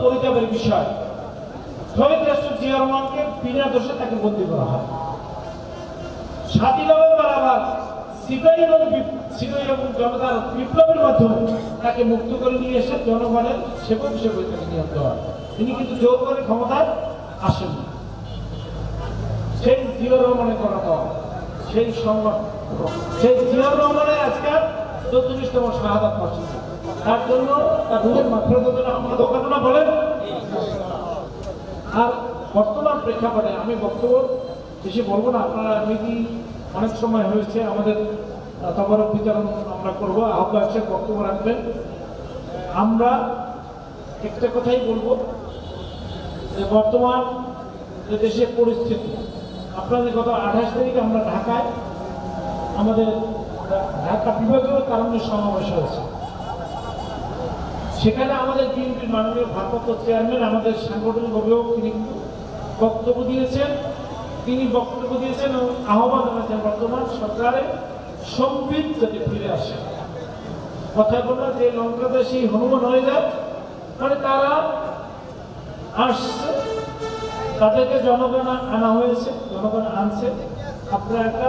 পরিতাপের বিষয়, শহীদ রাষ্ট্র জিয়া রহমানকে বিনা দোষে তাকে বন্দী করা হয়। 7 নভেম্বর আবার সিপাহী এবং জনতার বিপ্লবের মাধ্যমে তাকে মুক্ত করে নিয়ে এসে জনগণের সেবক হিসেবে তাকে নিয়োগ দেওয়া। তিনি কিন্তু জোর করে ক্ষমতায় আসেন। সেই জিয়াউর রহমানের করা পাওয়া, সেই সংবাদ, সেই জিয়াউর রহমানের আজকাল 44তম শাহাদাত বার্ষিকী। তার জন্য তার রুহের মাগফিরাতের জন্য আমরা দোয়া কামনা বলেন। আর বর্তমান প্রেক্ষাপটে আমি বক্তব্য বেশি বলবো না, আপনারা এমনি অনেক সময় হয়েছে, আমাদের তবরক বিতরণ আমরা করবো, আহ্বায়ক সাহেব বক্তব্য রাখবেন। আমরা একটা কথাই বলবো যে বর্তমান যে দেশের পরিস্থিতি, আপনাদের গত 28 তারিখে আমরা ঢাকায় আমাদের ঢাকা বিভাগীয় কারণে সমাবেশ হয়েছে। সেখানে আমাদের বিএনপির মাননীয় ভারপ্রাপ্ত চেয়ারম্যান, আমাদের সাংগঠনিক অভিভাবক, তিনি বক্তব্য দিয়েছেন। তিনি বক্তব্য দিয়েছেন এবং আহ্বান জানাচ্ছেন বর্তমান সরকারের সম্বিত যাতে ফিরে আসে। কথা বলল যে লঙ্কাদেশী হনুমান হয়ে যায়, মানে তারা আসছে, তাদেরকে জনগণ আনা হয়েছে, জনগণ আনছে। আপনারা একটা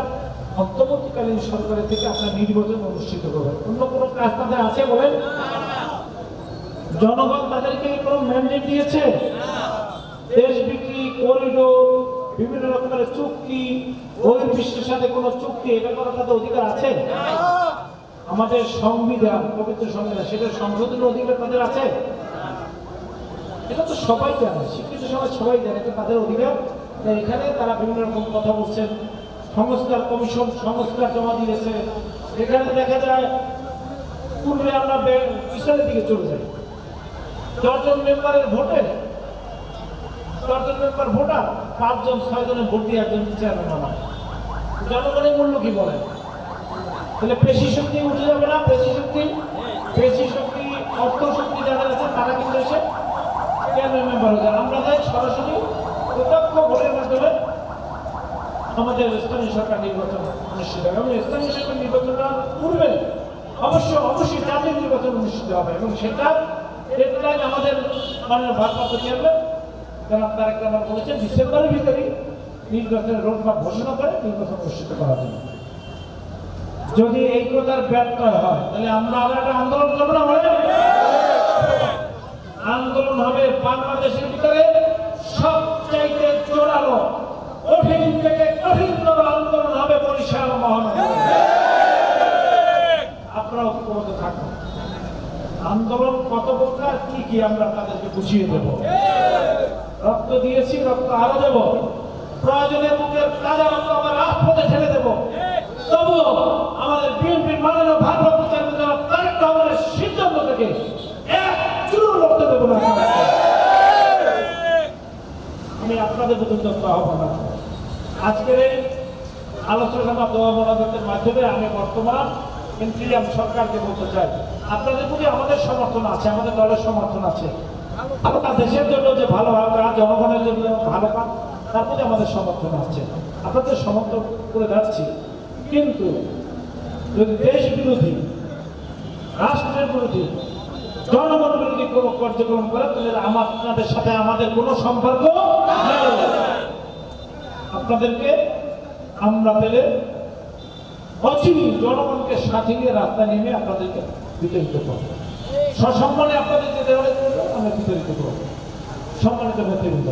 অন্তর্বর্তীকালীন সরকারের থেকে আপনার নির্বাচন অনুষ্ঠিত করবেন, অন্য কোনো কাজ তাদের আছে বলেন? জনগণ তাদেরকে কোনো ম্যান্ডেট দিয়েছে? দেশ বিক্রি, করিডোর, বিভিন্ন রকমের চুক্তি, বহির্বিশ্বের সাথে কোনো চুক্তি, এটা করার তাদের অধিকার আছে? আমাদের সংবিধান, পবিত্র সংবিধান, সেটা সংশোধনের অধিকার তাদের আছে? এটা তো সবাই জানে, শিক্ষিত সমাজ সবাই জানে, এটা তাদের অধিকার। এখানে তারা বিভিন্ন রকম কথা বলছেন। সংস্কার কমিশন সংস্কার জমা দিয়েছে, এখানে দেখা যায় পূর্বে আমরা ইসরায়েলের দিকে চলে যাই। 10 জন মেম্বারের ভোটে 10 জন মেম্বার ভোটার, 5 জন 6 জনের ভোট দিয়ে একজন চেয়ারম্যান বানায়। জনগণের মূল্য কি বলে? তাহলে পেশি শক্তি উঠে যাবে না? পেশি শক্তি অর্থ শক্তি যাদের আছে তারা কিন্তু এসে চেয়ারম্যান মেম্বার হয়ে যায়। আমরা যাই সরাসরি প্রত্যক্ষ ভোটের মাধ্যমে আমাদের স্থানীয় সরকার নির্বাচন অনুষ্ঠিত হবে, এবং স্থানীয় সরকার নির্বাচনটা পূর্বে অবশ্যই জাতীয় নির্বাচন অনুষ্ঠিত হবে, এবং সেটা ডেডলাইন আমাদের মাননীয় ভারপ্রাপ্ত চেয়ারম্যান জনাব তারেক রহমান বলেছেন ডিসেম্বরের ভিতরেই নির্বাচনের রোডম্যাপ ঘোষণা করে নির্বাচন অনুষ্ঠিত করার জন্য। যদি এই কথার ব্যর্থ হয় তাহলে আমরা আবার একটা আন্দোলন করবো না? আন্দোলন হবে বাংলাদেশের ভিতরে সবচাইতে জোরালো, কঠিন থেকে কঠিনতর আন্দোলন হবে বরিশাল মহানগরে। আপনারা ঐক্যবদ্ধ থাকুন। আন্দোলন কত প্রকার, কি আমরা তাদেরকে বুঝিয়ে দেব। রক্ত দিয়েছি, রক্ত আরো দেব, প্রয়োজনে বুকের তাজা রক্ত আমরা রাজপথে ঠেলে দেব। তবুও আমাদের বিএনপির মাননীয় ভারপ্রাপ্ত চেয়ারম্যান জনাব তারেক রহমানের সিদ্ধান্ত থেকে এক চুরো রক্ত দেব না। আমি আপনাদের প্রতি আহ্বান রাখবো। আজকের এই আলোচনা বা দোয়া মোনাজাতের মাধ্যমে আমি বর্তমান ইন্টিরিয়াম সরকারকে বলতে চাই, আপনাদের প্রতি আমাদের সমর্থন আছে, আমাদের দলের সমর্থন আছে। আপনার দেশের জন্য যে ভালো কাজ, জনগণের জন্য ভালো কাজ, তার প্রতি আমাদের সমর্থন আছে, আপনাদের সমর্থন করে যাচ্ছি। কিন্তু যদি দেশ বিরোধী, রাষ্ট্রের বিরোধী, জনগণ বিরোধী কোনো কার্যক্রম করে তাহলে আপনাদের সাথে আমাদের কোনো সম্পর্ক নেই। আপনাদেরকে আমরা পেলে অচিনি জনগণকে সাথে নিয়ে রাস্তায় নেমে আপনাদেরকে বিতরিত করবো, সসম্মানে আপনাদেরকে দেওয়ালে আমরা বিতরিত করবো। সম্মানিত নেতৃবৃন্দ।